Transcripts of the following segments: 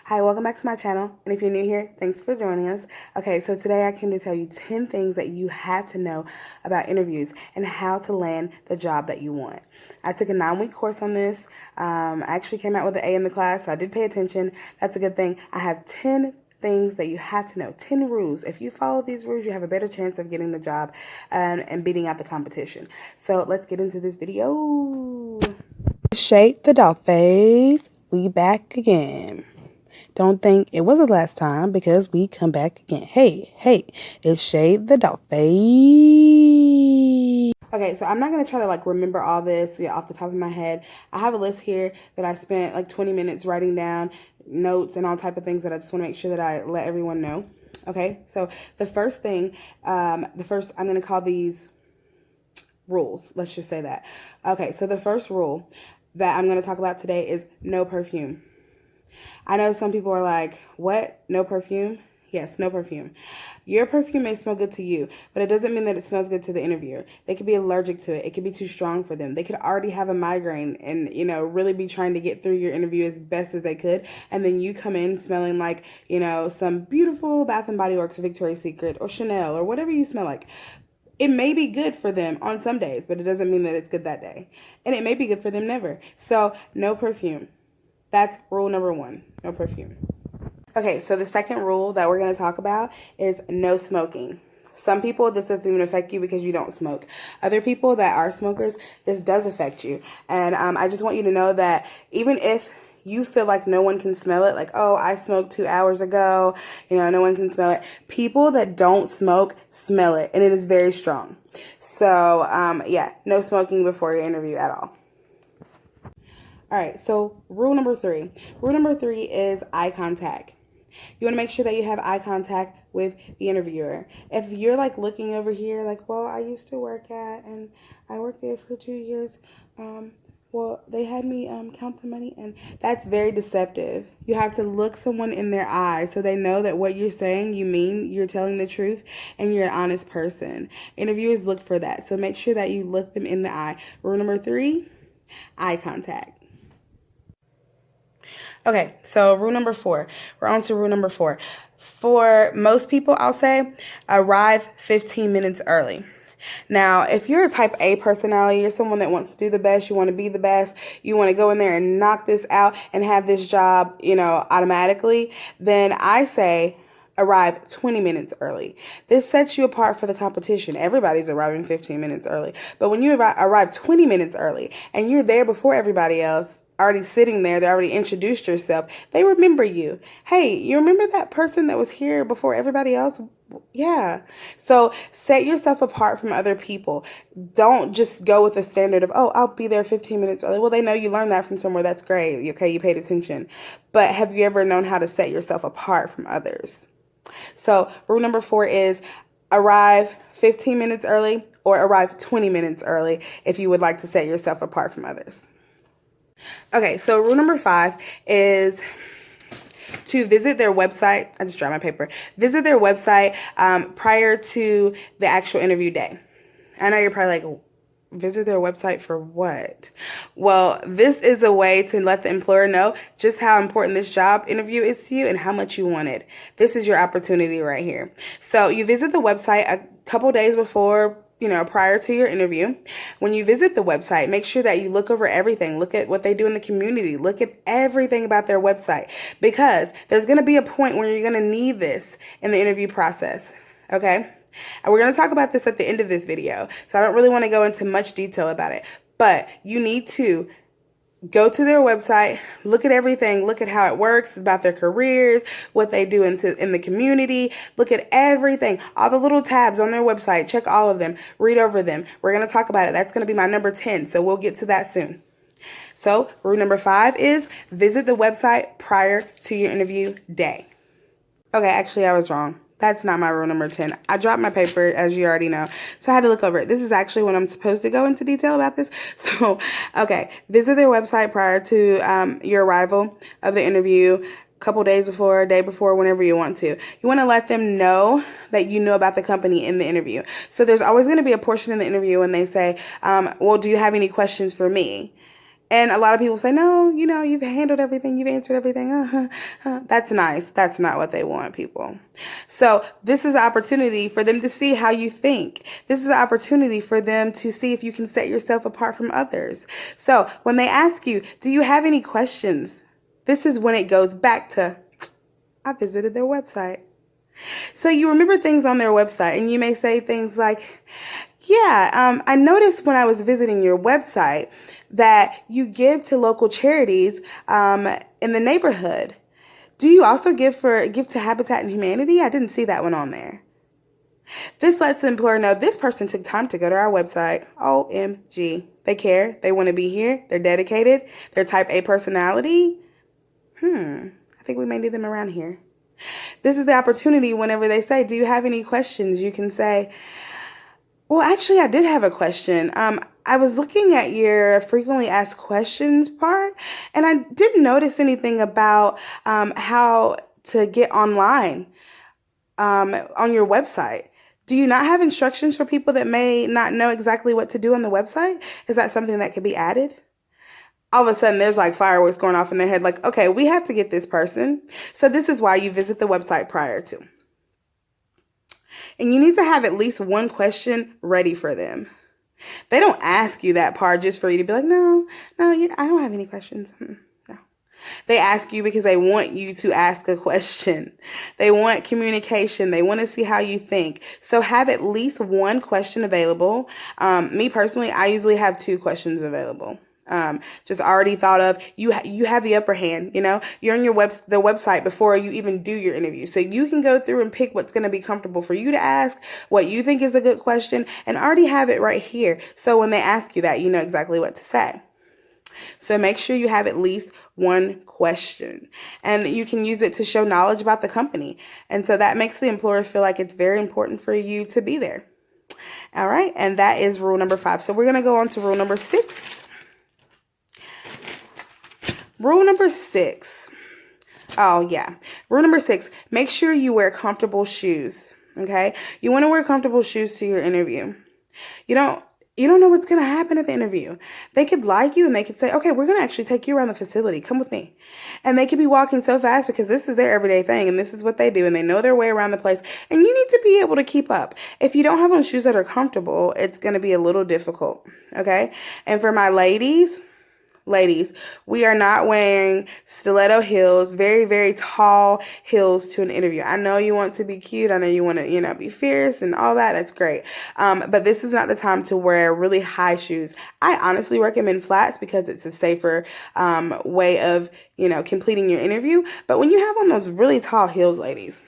Hi, welcome back to my channel, and if you're new here, thanks for joining us. Okay, so today I came to tell you 10 things that you have to know about interviews and how to land the job that you want. I took a 9-week course on this. I actually came out with an A in the class, so I did pay attention. That's a good thing. I have 10 things that you have to know, 10 rules. If you follow these rules, you have a better chance of getting the job and beating out the competition. So let's get into this video. Shake the dog face. We back again. Don't think it was the last time because we come back again. Hey, it's Shade the Dog Face. Okay, so I'm not going to try to remember all this off the top of my head. I have a list here that I spent 20 minutes writing down notes and all type of things that I just want to make sure that I let everyone know. Okay, so the first thing, I'm going to call these rules. Let's just say that. Okay, so the first rule that I'm going to talk about today is no perfume. I know some people are like, what? No perfume? Yes, no perfume. Your perfume may smell good to you, but it doesn't mean that it smells good to the interviewer. They could be allergic to it. It could be too strong for them. They could already have a migraine and, really be trying to get through your interview as best as they could. And then you come in smelling like, some beautiful Bath & Body Works, Victoria's Secret, or Chanel, or whatever you smell like. It may be good for them on some days, but it doesn't mean that it's good that day. And it may be good for them never. So no perfume. That's rule number 1, no perfume. Okay, so the second rule that we're going to talk about is no smoking. Some people, this doesn't even affect you because you don't smoke. Other people that are smokers, this does affect you. And I just want you to know that even if you feel like no one can smell it, like, oh, I smoked 2 hours ago, no one can smell it. People that don't smoke smell it, and it is very strong. So, yeah, no smoking before your interview at all. All right, so rule number 3. Rule number 3 is eye contact. You want to make sure that you have eye contact with the interviewer. If you're looking over here well, I used to work at, and I worked there for 2 years, well, they had me count the money, and that's very deceptive. You have to look someone in their eyes so they know that what you're saying, you mean, you're telling the truth, and you're an honest person. Interviewers look for that, so make sure that you look them in the eye. Rule number 3, eye contact. Okay, so rule number 4. We're on to rule number 4. For most people, I'll say, arrive 15 minutes early. Now, if you're a type A personality, you're someone that wants to do the best, you want to be the best, you want to go in there and knock this out and have this job, automatically, then I say arrive 20 minutes early. This sets you apart for the competition. Everybody's arriving 15 minutes early. But when you arrive 20 minutes early and you're there before everybody else, already sitting there, they already introduced yourself, they remember you. Hey, you remember that person that was here before everybody else? Yeah. So set yourself apart from other people. Don't just go with the standard of, oh, I'll be there 15 minutes early. Well, they know you learned that from somewhere. That's great. Okay, you paid attention. But have you ever known how to set yourself apart from others? So rule number 4 is arrive 15 minutes early or arrive 20 minutes early if you would like to set yourself apart from others. Okay, so rule number 5 is to visit their website. I just dropped my paper. Visit their website prior to the actual interview day. I know you're probably like, visit their website for what? Well, this is a way to let the employer know just how important this job interview is to you and how much you want it. This is your opportunity right here. So you visit the website a couple days before, prior to your interview. When you visit the website, make sure that you look over everything. Look at what they do in the community. Look at everything about their website, because there's going to be a point where you're going to need this in the interview process. Okay? And we're going to talk about this at the end of this video. So I don't really want to go into much detail about it, but you need to go to their website, look at everything, look at how it works, about their careers, what they do in the community, look at everything, all the little tabs on their website, check all of them, read over them. We're going to talk about it. That's going to be my number 10, so we'll get to that soon. So rule number 5 is visit the website prior to your interview day. Okay, actually I was wrong. That's not my rule number 10. I dropped my paper, as you already know, so I had to look over it. This is actually when I'm supposed to go into detail about this. So, okay, visit their website prior to your arrival of the interview, a couple days before, a day before, whenever you want to. You want to let them know that you know about the company in the interview. So there's always going to be a portion in the interview when they say, well, do you have any questions for me? And a lot of people say, no, you've handled everything. You've answered everything. That's nice. That's not what they want, people. So this is an opportunity for them to see how you think. This is an opportunity for them to see if you can set yourself apart from others. So when they ask you, do you have any questions? This is when it goes back to, I visited their website. So you remember things on their website, and you may say things like, yeah, I noticed when I was visiting your website that you give to local charities in the neighborhood. Do you also give to Habitat and Humanity? I didn't see that one on there. This lets the employer know this person took time to go to our website. OMG. They care. They want to be here. They're dedicated. They're type A personality. I think we may need them around here. This is the opportunity whenever they say, do you have any questions? You can say, well, actually, I did have a question. I was looking at your frequently asked questions part, and I didn't notice anything about how to get online on your website. Do you not have instructions for people that may not know exactly what to do on the website? Is that something that could be added? All of a sudden, there's like fireworks going off in their head, like, okay, we have to get this person. So this is why you visit the website prior to. And you need to have at least one question ready for them. They don't ask you that part just for you to be like, no, I don't have any questions. No. They ask you because they want you to ask a question. They want communication. They want to see how you think. So have at least one question available. Me personally, I usually have 2 questions available. Just already thought of. You have the upper hand. You're on the website before you even do your interview, so you can go through and pick what's going to be comfortable for you to ask, what you think is a good question, and already have it right here. So when they ask you that, you know exactly what to say. So make sure you have at least one question, and you can use it to show knowledge about the company. And so that makes the employer feel like it's very important for you to be there. All right, and that is rule number 5. So we're going to go on to rule number 6. Rule number 6. Oh, yeah. Rule number 6, make sure you wear comfortable shoes. Okay? You want to wear comfortable shoes to your interview. You don't know what's going to happen at the interview. They could like you and they could say, okay, we're going to actually take you around the facility. Come with me. And they could be walking so fast because this is their everyday thing and this is what they do and they know their way around the place. And you need to be able to keep up. If you don't have on shoes that are comfortable, it's going to be a little difficult. Okay? And for my ladies, we are not wearing stiletto heels, very, very tall heels to an interview. I know you want to be cute. I know you want to, be fierce and all that. That's great. But this is not the time to wear really high shoes. I honestly recommend flats because it's a safer way of, completing your interview. But when you have on those really tall heels, ladies,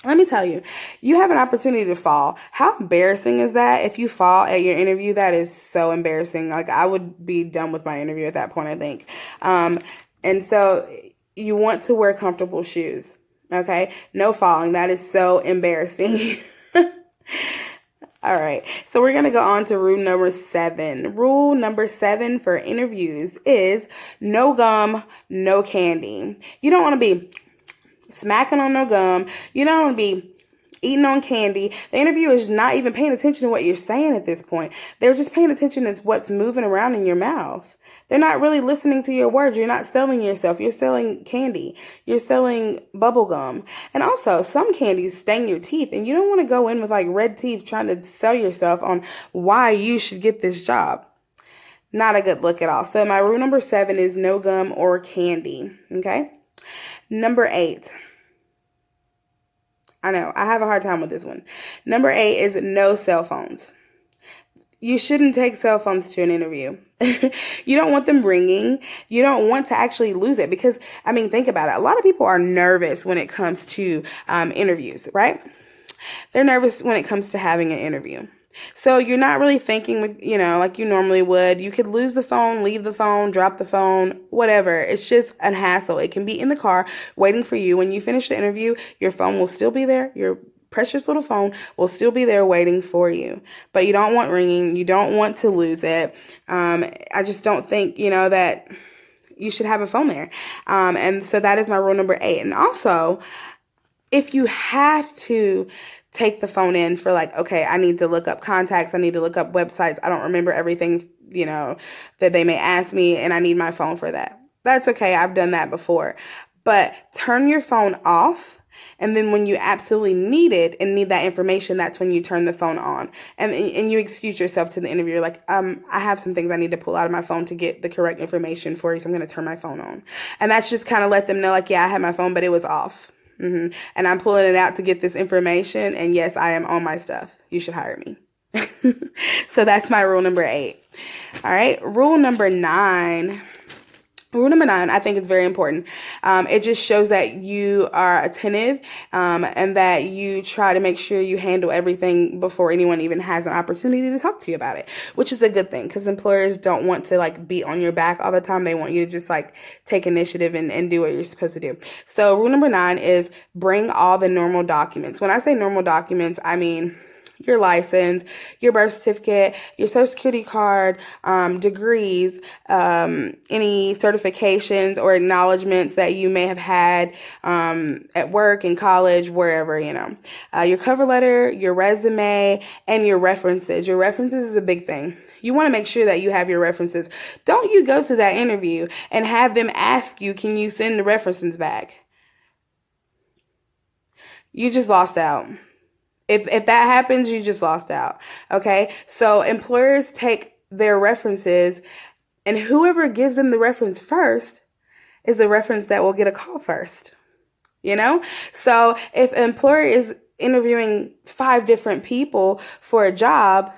let me tell you, you have an opportunity to fall. How embarrassing is that? If you fall at your interview, that is so embarrassing. Like, I would be done with my interview at that point, I think. And so you want to wear comfortable shoes. Okay? No falling. That is so embarrassing. All right. So we're going to go on to rule number 7. Rule number 7 for interviews is no gum, no candy. You don't want to be smacking on no gum. You don't want to be eating on candy. The interviewer is not even paying attention to what you're saying at this point. They're just paying attention to what's moving around in your mouth. They're not really listening to your words. You're not selling yourself. You're selling candy. You're selling bubble gum. And also, some candies stain your teeth, and you don't want to go in with like red teeth trying to sell yourself on why you should get this job. Not a good look at all. So my rule number 7 is no gum or candy. Okay? Number 8. I know, I have a hard time with this one. Number 8 is no cell phones. You shouldn't take cell phones to an interview. You don't want them ringing. You don't want to actually lose it because, think about it. A lot of people are nervous when it comes to interviews, right? They're nervous when it comes to having an interview. So you're not really thinking, like you normally would. You could lose the phone, leave the phone, drop the phone, whatever. It's just a hassle. It can be in the car waiting for you. When you finish the interview, your phone will still be there. Your precious little phone will still be there waiting for you. But you don't want ringing. You don't want to lose it. I just don't think, that you should have a phone there. And so that is my rule number 8. And also, if you have to take the phone in for like, okay, I need to look up contacts. I need to look up websites. I don't remember everything that they may ask me and I need my phone for that. That's okay. I've done that before. But turn your phone off. And then when you absolutely need it and need that information, that's when you turn the phone on. And you excuse yourself to the interviewer, like, I have some things I need to pull out of my phone to get the correct information for you, so I'm going to turn my phone on. And that's just kind of let them know, like, yeah, I had my phone, but it was off. And I'm pulling it out to get this information. And yes, I am on my stuff. You should hire me. So that's my rule number 8. All right. Rule number 9. Rule number 9, I think it's very important. It just shows that you are attentive and that you try to make sure you handle everything before anyone even has an opportunity to talk to you about it, which is a good thing because employers don't want to like be on your back all the time. They want you to just like take initiative and do what you're supposed to do. So rule number 9 is bring all the normal documents. When I say normal documents, I mean your license, your birth certificate, your social security card, degrees, any certifications or acknowledgments that you may have had at work, in college, wherever, your cover letter, your resume, and your references. Your references is a big thing. You want to make sure that you have your references. Don't you go to that interview and have them ask you, can you send the references back? You just lost out. If that happens, you just lost out. Okay. So employers take their references and whoever gives them the reference first is the reference that will get a call first. So if an employer is interviewing 5 different people for a job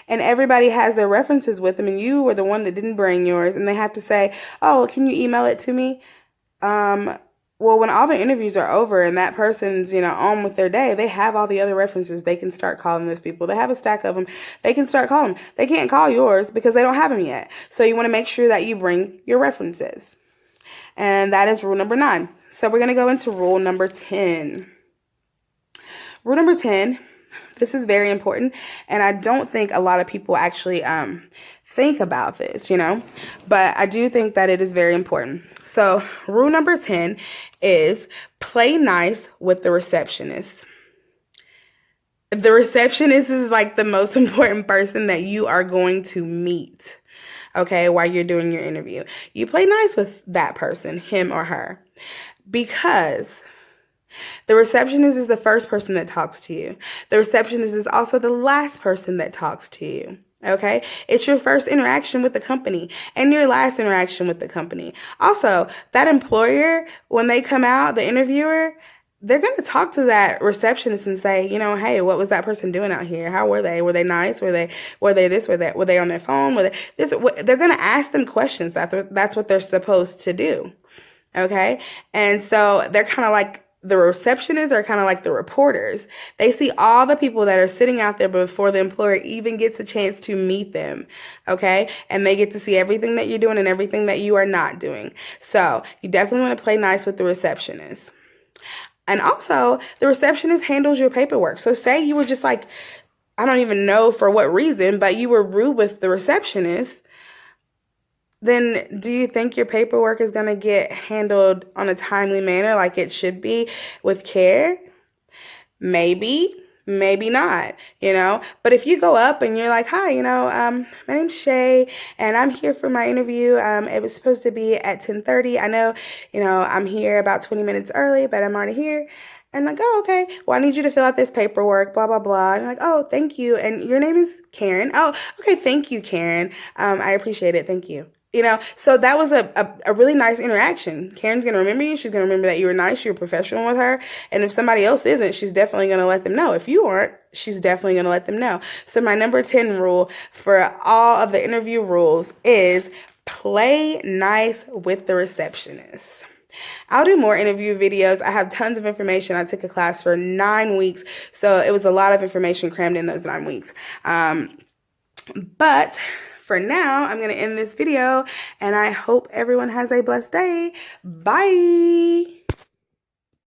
and everybody has their references with them and you were the one that didn't bring yours and they have to say, oh, can you email it to me? Well, when all the interviews are over and that person's, on with their day, they have all the other references. They can start calling those people. They have a stack of them. They can start calling them. They can't call yours because they don't have them yet. So you want to make sure that you bring your references. And that is rule number 9. So we're going to go into rule number 10. Rule number 10, this is very important. And I don't think a lot of people actually think about this, but I do think that it is very important. So rule number 10 is play nice with the receptionist. The receptionist is like the most important person that you are going to meet, okay, while you're doing your interview. You play nice with that person, him or her, because the receptionist is the first person that talks to you. The receptionist is also the last person that talks to you. Okay, it's your first interaction with the company and your last interaction with the company. Also, that employer, when they come out, the interviewer, they're going to talk to that receptionist and say, hey, what was that person doing out here? How were they? Were they nice? Were they this? Were they on their phone? Were they this? They're going to ask them questions. That's what they're supposed to do. Okay, and so they're kind of like, the receptionists are kind of like the reporters. They see all the people that are sitting out there before the employer even gets a chance to meet them, okay? And they get to see everything that you're doing and everything that you are not doing. So you definitely want to play nice with the receptionist. And also, the receptionist handles your paperwork. So say you were just like, I don't even know for what reason, but you were rude with the receptionist, then do you think your paperwork is going to get handled on a timely manner like it should be with care? Maybe, maybe not, But if you go up and you're like, hi, my name's Shay and I'm here for my interview. It was supposed to be at 10:30. I know, I'm here about 20 minutes early, but I'm already here. And like, oh, okay. Well, I need you to fill out this paperwork, blah, blah, blah. And like, oh, thank you. And your name is Karen. Oh, okay. Thank you, Karen. I appreciate it. Thank you. So that was a really nice interaction. Karen's going to remember you. She's going to remember that you were nice. You're professional with her. And if somebody else isn't, she's definitely going to let them know. If you aren't, she's definitely going to let them know. So my number 10 rule for all of the interview rules is play nice with the receptionist. I'll do more interview videos. I have tons of information. I took a class for 9 weeks. So it was a lot of information crammed in those 9 weeks. But for now, I'm going to end this video, and I hope everyone has a blessed day. Bye.